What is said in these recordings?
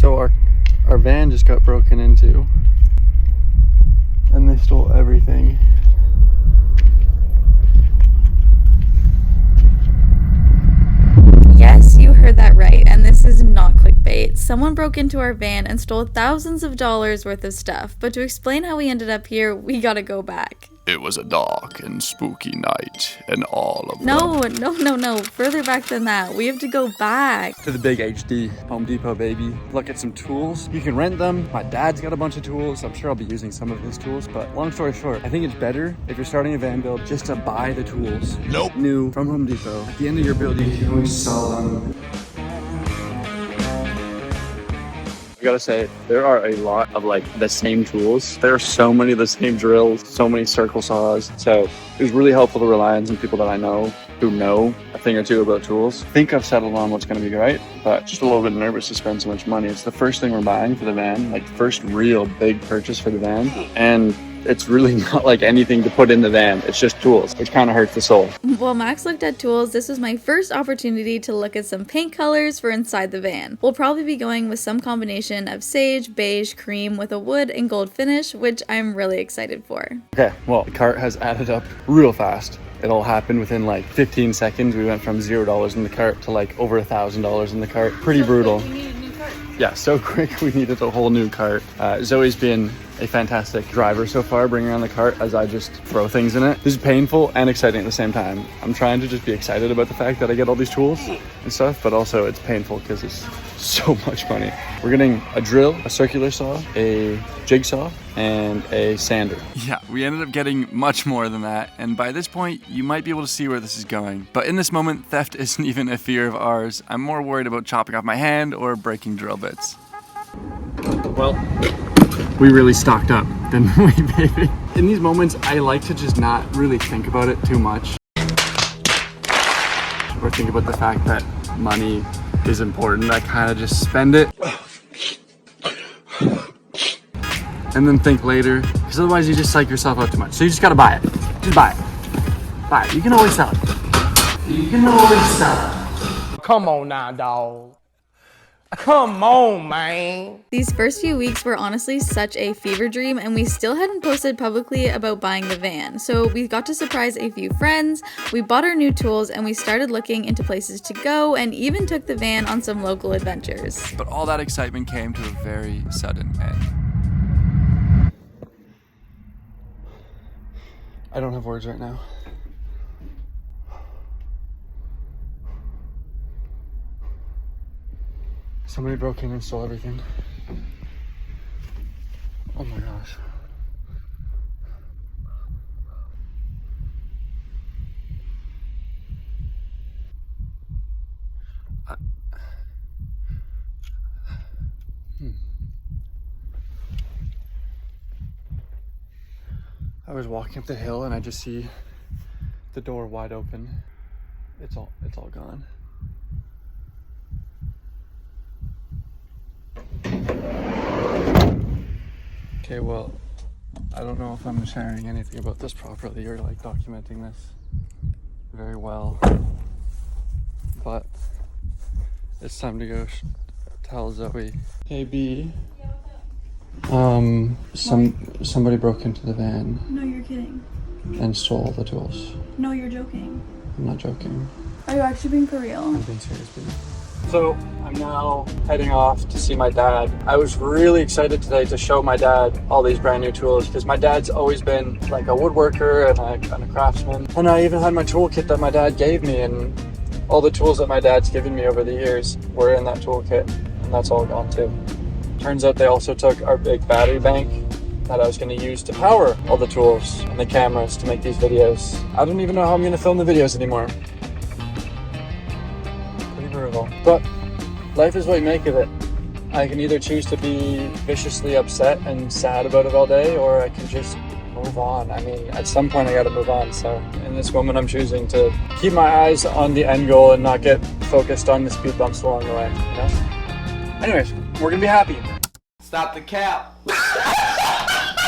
So our van just got broken into and they stole everything. Yes, you heard that right, and this is not clickbait. Someone broke into our van and stole thousands of dollars worth of stuff, but to explain how we ended up here, we gotta go back. It was a dark and spooky night, and all of No, further back than that. We have to go back. To the big HD Home Depot, baby. Look at some tools. You can rent them. My dad's got a bunch of tools. I'm sure I'll be using some of his tools, but long story short, I think it's better if you're starting a van build just to buy the tools. Nope. New from Home Depot. At the end of your build, you can always sell them. I gotta say, there are a lot of like the same tools. There are so many of the same drills, so many circle saws. So it was really helpful to rely on some people that I know who know a thing or two about tools. I think I've settled on what's gonna be right, but just a little bit nervous to spend so much money. It's the first thing we're buying for the van, like first real big purchase for the van. And it's really not like anything to put in the van. It's just tools, which kind of hurts the soul. While Max looked at tools, this was my first opportunity to look at some paint colors for inside the van. We'll probably be going with some combination of sage, beige, cream with a wood and gold finish, which I'm really excited for. Okay, well, the cart has added up real fast. It all happened within like 15 seconds. We went from $0 in the cart to like over $1,000 in the cart. Pretty brutal. Yeah, so quick we needed a whole new cart. Zoe's been a fantastic driver so far, bringing around the cart as I just throw things in it. This is painful and exciting at the same time. I'm trying to just be excited about the fact that I get all these tools and stuff, but also it's painful because it's so much money. We're getting a drill, a circular saw, a jigsaw, and a sander. Yeah, we ended up getting much more than that, and by this point, you might be able to see where this is going. But in this moment, theft isn't even a fear of ours. I'm more worried about chopping off my hand or breaking drill bits. Well, we really stocked up, didn't we, baby? In these moments, I like to just not really think about it too much. Or think about the fact that money is important. I kind of just spend it. And then think later, because otherwise you just psych yourself out too much. So you just gotta buy it. Just buy it. Buy it. You can always sell it. You can always sell it. Come on now, dawg. Come on, man. These first few weeks were honestly such a fever dream, and we still hadn't posted publicly about buying the van. So we got to surprise a few friends, we bought our new tools, and we started looking into places to go, and even took the van on some local adventures. But all that excitement came to a very sudden end. I don't have words right now. Somebody broke in and stole everything. Oh my gosh. I was walking up the hill and I just see the door wide open. It's all gone. Okay, well, I don't know if I'm sharing anything about this properly or like documenting this very well, but it's time to go tell Zoe. Hey B. Somebody broke into the van. No, you're kidding. And stole all the tools. No, you're joking. I'm not joking. Are you actually being for real? I'm being serious, baby. So I'm now heading off to see my dad. I was really excited today to show my dad all these brand new tools because my dad's always been like a woodworker and a craftsman. And I even had my toolkit that my dad gave me, and all the tools that my dad's given me over the years were in that toolkit, and that's all gone too. Turns out they also took our big battery bank that I was going to use to power all the tools and the cameras to make these videos. I don't even know how I'm going to film the videos anymore. Pretty brutal. But life is what you make of it. I can either choose to be viciously upset and sad about it all day, or I can just move on. I mean, at some point I got to move on. So in this moment, I'm choosing to keep my eyes on the end goal and not get focused on the speed bumps along the way, you know? Anyways, we're going to be happy. Stop the cap. Stop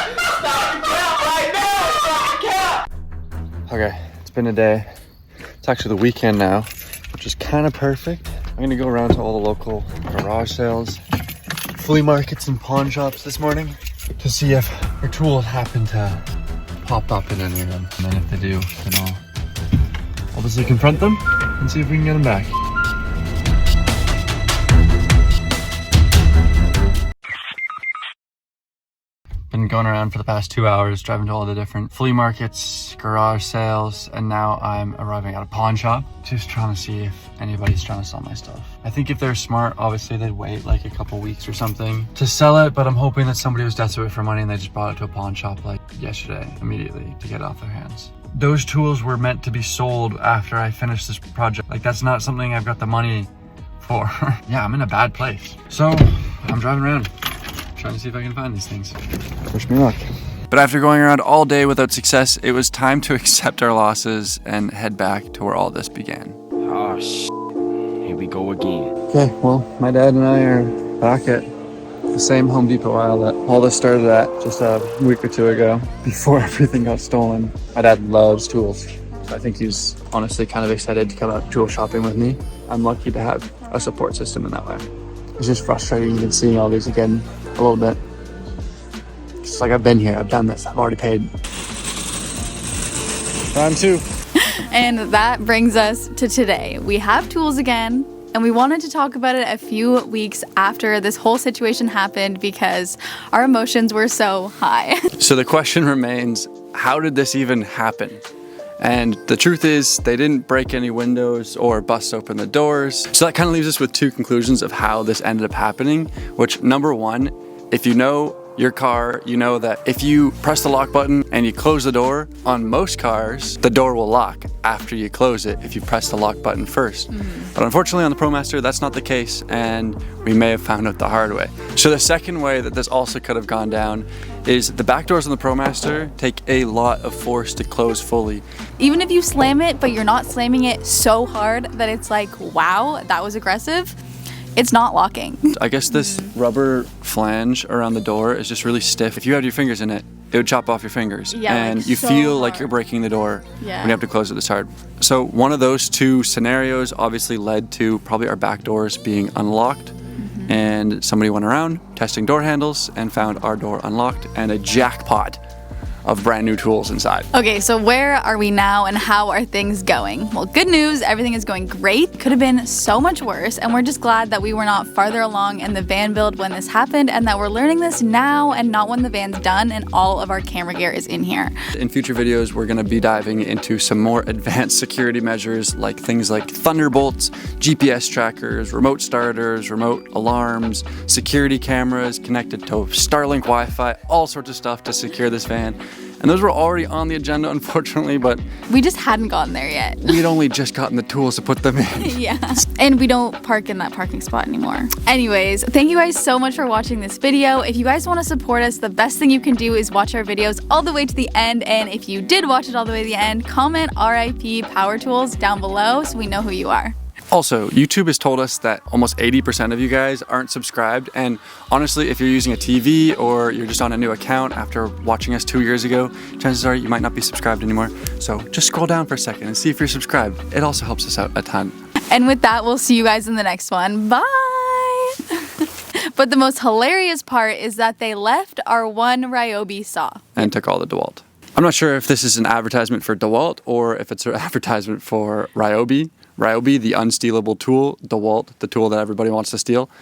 the cap right now. Stop the cap. Okay, it's been a day. It's actually the weekend now, which is kind of perfect. I'm gonna go around to all the local garage sales flea markets and pawn shops this morning to see if our tools happen to pop up in any of them. And then if they do, then I'll obviously confront them and see if we can get them back. Been going around for the past 2 hours, driving to all the different flea markets, garage sales, and now I'm arriving at a pawn shop, just trying to see if anybody's trying to sell my stuff. I think if they're smart, obviously they'd wait like a couple weeks or something to sell it, but I'm hoping that somebody was desperate for money and they just brought it to a pawn shop like yesterday, immediately, to get it off their hands. Those tools were meant to be sold after I finished this project. Like, that's not something I've got the money for. Yeah, I'm in a bad place. So I'm driving around, trying to see if I can find these things. Wish me luck. But after going around all day without success, it was time to accept our losses and head back to where all this began. Oh, here we go again. Okay, well, my dad and I are back at the same Home Depot aisle that all this started at just a week or two ago, before everything got stolen. My dad loves tools, so I think he's honestly kind of excited to come out tool shopping with me. I'm lucky to have a support system in that way. It's just frustrating even seeing all these again a little bit. It's like, I've been here, I've done this, I've already paid. Round two. And that brings us to today. We have tools again, and we wanted to talk about it a few weeks after this whole situation happened because our emotions were so high. So the question remains, how did this even happen? And the truth is, they didn't break any windows or bust open the doors. So that kind of leaves us with two conclusions of how this ended up happening, which, number one, if you know your car, you know that if you press the lock button and you close the door, on most cars, the door will lock after you close it if you press the lock button first. But unfortunately on the ProMaster, that's not the case, and we may have found out the hard way. So the second way that this also could have gone down is the back doors on the ProMaster take a lot of force to close fully. Even if you slam it, but you're not slamming it so hard that it's like, wow, that was aggressive, it's not locking. I guess this rubber flange around the door is just really stiff. If you had your fingers in it, it would chop off your fingers. Yeah, and like you so feel like hard. you're breaking the door Yeah. when you have to close it this hard. So one of those two scenarios obviously led to probably our back doors being unlocked. And somebody went around testing door handles and found our door unlocked and a jackpot of brand new tools inside. Okay, so where are we now and how are things going? Well, good news, everything is going great. Could have been so much worse, and we're just glad that we were not farther along in the van build when this happened and that we're learning this now and not when the van's done and all of our camera gear is in here. In future videos, we're gonna be diving into some more advanced security measures, like things like thunderbolts, GPS trackers, remote starters, remote alarms, security cameras connected to Starlink Wi-Fi, all sorts of stuff to secure this van. And those were already on the agenda, unfortunately, but We just hadn't gotten there yet. we'd only just gotten the tools to put them in. Yeah. And we don't park in that parking spot anymore. Anyways, thank you guys so much for watching this video. If you guys want to support us, the best thing you can do is watch our videos all the way to the end. And if you did watch it all the way to the end, comment RIP Power Tools down below so we know who you are. Also, YouTube has told us that almost 80% of you guys aren't subscribed, and honestly, if you're using a TV or you're just on a new account after watching us 2 years ago, chances are you might not be subscribed anymore. So just scroll down for a second and see if you're subscribed. It also helps us out a ton. And with that, we'll see you guys in the next one. Bye! But the most hilarious part is that they left our one Ryobi saw. And took all the DeWalt. I'm not sure if this is an advertisement for DeWalt or if it's an advertisement for Ryobi. Ryobi, the unstealable tool, DeWalt, the tool that everybody wants to steal.